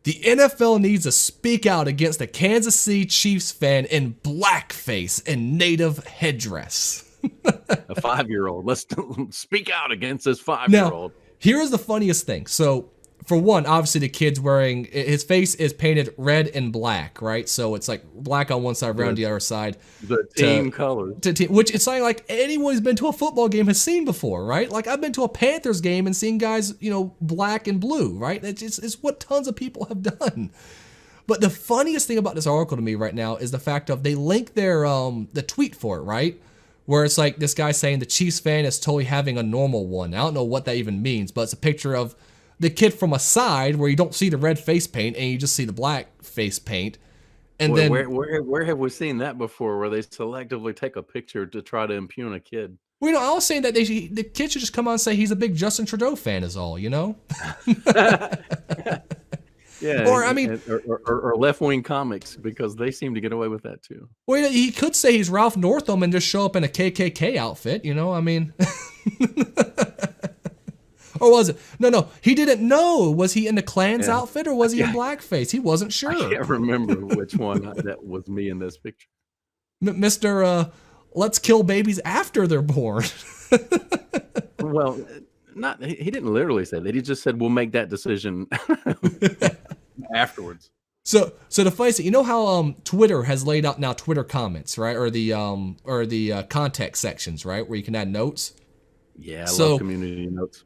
The NFL needs to speak out against the Kansas City Chiefs fan in blackface and native headdress. A 5-year-old. Let's speak out against this Now, 5-year-old. here's the funniest thing. So, for one, obviously the kid's wearing, his face is painted red and black, right? So it's like black on one side, around the other side. The team colors. Which it's something like anyone who's been to a football game has seen before, right? Like I've been to a Panthers game and seen guys, black and blue, right? It's what tons of people have done. But the funniest thing about this article to me right now is the fact of they link their the tweet for it, right? Where it's like this guy saying the Chiefs fan is totally having a normal one. I don't know what that even means, but it's a picture of the kid from a side where you don't see the red face paint and you just see the black face paint. And then where have we seen that before? Where they selectively take a picture to try to impugn a kid? Well, I was saying that the kid should just come on and say he's a big Justin Trudeau fan is all, Yeah, or I mean, or left-wing comics, because they seem to get away with that too. Well, he could say he's Ralph Northam and just show up in a KKK outfit, I mean. Or was it? No, he didn't know. Was he in the Klan's outfit or was he in blackface? He wasn't sure. I can't remember which one that was me in this picture. Mr. Let's kill babies after they're born. Well, he didn't literally say that. He just said we'll make that decision afterwards. So the funny thing, how Twitter has laid out now Twitter comments, right? Or the context sections, right? Where you can add notes. Yeah, I love community notes.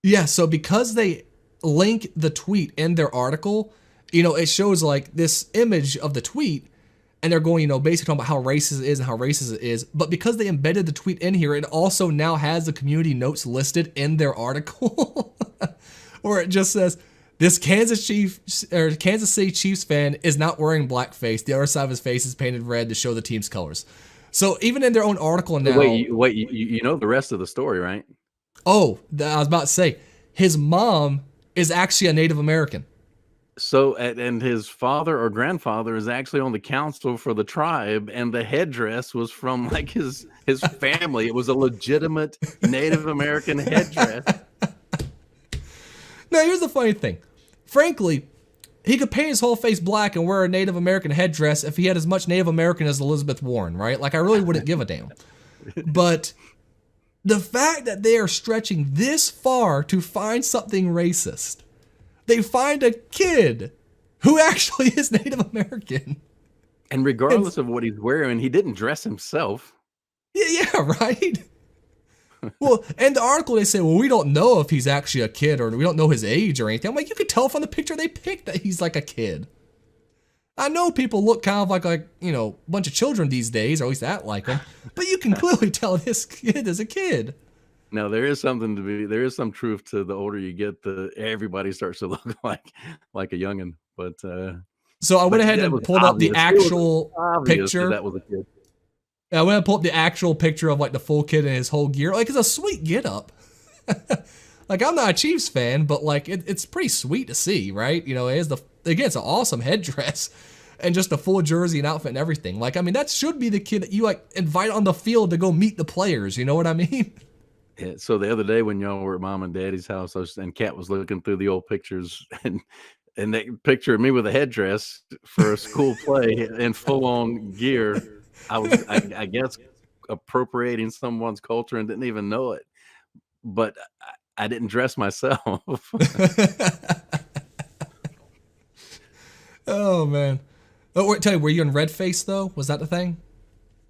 Yeah, so because they link the tweet in their article, it shows like this image of the tweet, and they're going, basically talking about how racist it is and how racist it is. But because they embedded the tweet in here, it also now has the community notes listed in their article, where it just says, this Kansas City Chiefs fan is not wearing blackface. The other side of his face is painted red to show the team's colors. So even in their own article now... Wait, you know the rest of the story, right? Oh, I was about to say, his mom is actually a Native American. So, and his father or grandfather is actually on the council for the tribe, and the headdress was from like his family. It was a legitimate Native American headdress. Now, here's the funny thing. Frankly, he could paint his whole face black and wear a Native American headdress if he had as much Native American as Elizabeth Warren, right? Like, I really wouldn't give a damn. But the fact that they are stretching this far to find something racist, they find a kid who actually is Native American. And regardless of what he's wearing, he didn't dress himself. Yeah, right? Well, in the article, they say, well, we don't know if he's actually a kid or we don't know his age or anything. I'm like, you can tell from the picture they picked that he's like a kid. I know people look kind of like a bunch of children these days, or at least act like them, but you can clearly tell this kid is a kid. Now, there is some truth to the older you get, everybody starts to look like a youngin'. But so I went ahead and pulled up the actual picture. That was a kid. I went and pulled up the actual picture of like the full kid in his whole gear. Like, it's a sweet get up. Like, I'm not a Chiefs fan, but like it's pretty sweet to see, right? It's an awesome headdress and just a full jersey and outfit and everything. Like, I mean, that should be the kid that you like invite on the field to go meet the players. You know what I mean? Yeah, so the other day when y'all were at Mom and Daddy's house, and Kat was looking through the old pictures, and they pictured me with a headdress for a school play in full on gear. I guess, appropriating someone's culture and didn't even know it. But I didn't dress myself. Oh, man. Oh, wait, tell you, were you in red face, though? Was that the thing?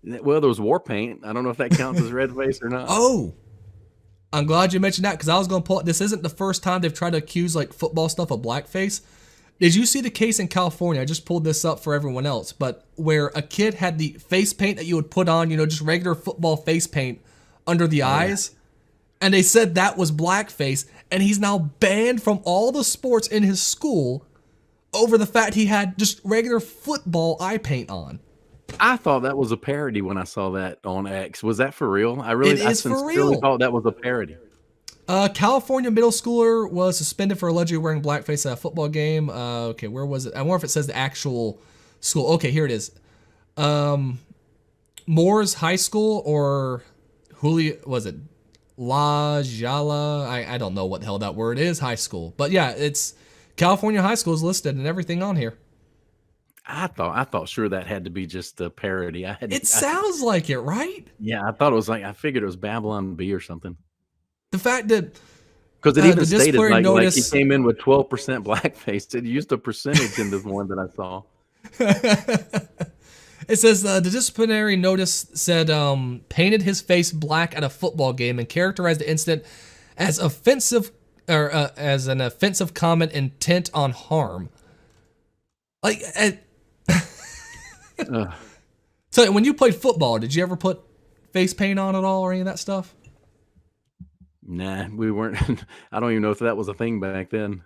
Well, there was war paint. I don't know if that counts as red face or not. Oh, I'm glad you mentioned that, because I was going to pull it. This isn't the first time they've tried to accuse like football stuff of blackface. Did you see the case in California? I just pulled this up for everyone else, but where a kid had the face paint that you would put on, just regular football face paint under the eyes. And they said that was blackface, and he's now banned from all the sports in his school over the fact he had just regular football eye paint on. I thought that was a parody when I saw that on X. Was that for real? I sincerely thought that was a parody. California middle schooler was suspended for allegedly wearing blackface at a football game. Okay, where was it? I wonder if it says the actual school. Okay, here it is. Moore's High School, or was it La Jala? I don't know what the hell that word is, high school. But yeah, it's California high school is listed and everything on here. I thought sure that had to be just a parody. It sounds like it, right? Yeah, I thought it was like I figured it was Babylon Bee or something. The fact that 'Cause it even the stated disciplinary like he notice. came in with 12% blackface. It used a percentage in the one that I saw. It says the disciplinary notice said painted his face black at a football game and characterized the incident as offensive or as an offensive comment intent on harm. Like, Ugh. so when you played football, did you ever put face paint on at all or any of that stuff? Nah, we weren't. I don't even know if that was a thing back then.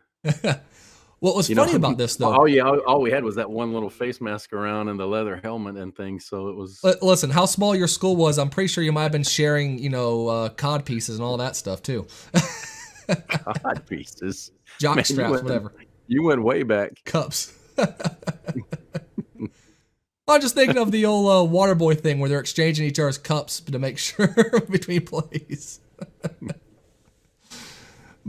What was You know, funny about this though? all we had was that one little face mask around and the leather helmet and things. So it was Listen, how small your school was, I'm pretty sure you might have been sharing, cod pieces and all that stuff too. cod pieces. Jock Man, straps, whatever. You went way back. Cups. I'm just thinking of the old water boy thing where they're exchanging each other's cups to make sure between plays.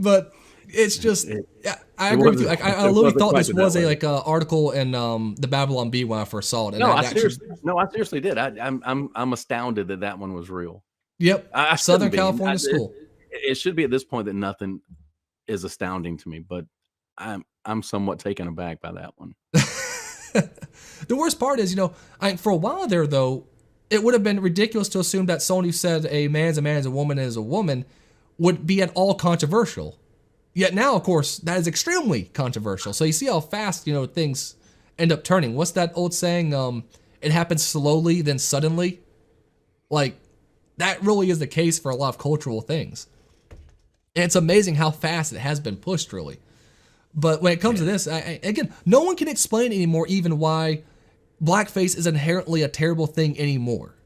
But it's just, yeah, I agree with you. Like, I literally thought this was a article in the Babylon Bee when I first saw it. And I seriously did. I'm astounded that one was real. Yep, I Southern shouldn't be. California school. It should be at this point that nothing is astounding to me, but I'm somewhat taken aback by that one. The worst part is, for a while there though, it would have been ridiculous to assume that someone who said a man's a man, a woman is a woman would be at all controversial. Yet now, of course, that is extremely controversial. So you see how fast, things end up turning. What's that old saying? It happens slowly, then suddenly. Like, that really is the case for a lot of cultural things. And it's amazing how fast it has been pushed, really. But when it comes to this, again, no one can explain anymore even why blackface is inherently a terrible thing anymore.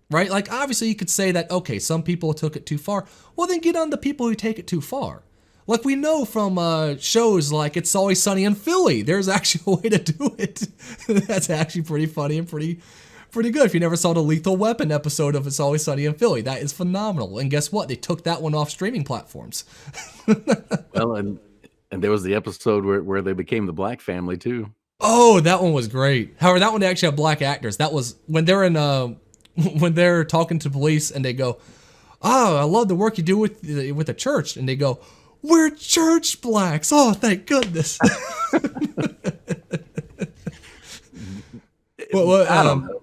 Right? Like, obviously you could say that, okay, some people took it too far. Well, then get on the people who take it too far. Like we know from shows like It's Always Sunny in Philly, there's actually a way to do it. That's actually pretty funny and pretty good. If you never saw the Lethal Weapon episode of It's Always Sunny in Philly, that is phenomenal. And guess what? They took that one off streaming platforms. Well, and there was the episode where they became the Black family too. Oh, that one was great. However, that one they actually have black actors. That was when they're in when they're talking to police and they go, "Oh, I love the work you do with the church," and they go, "We're church blacks." Oh, thank goodness. I don't know.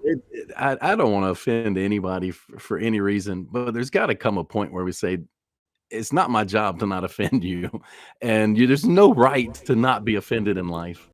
I don't want to offend anybody for any reason, but there's got to come a point where we say it's not my job to not offend you, and there's no right to not be offended in life.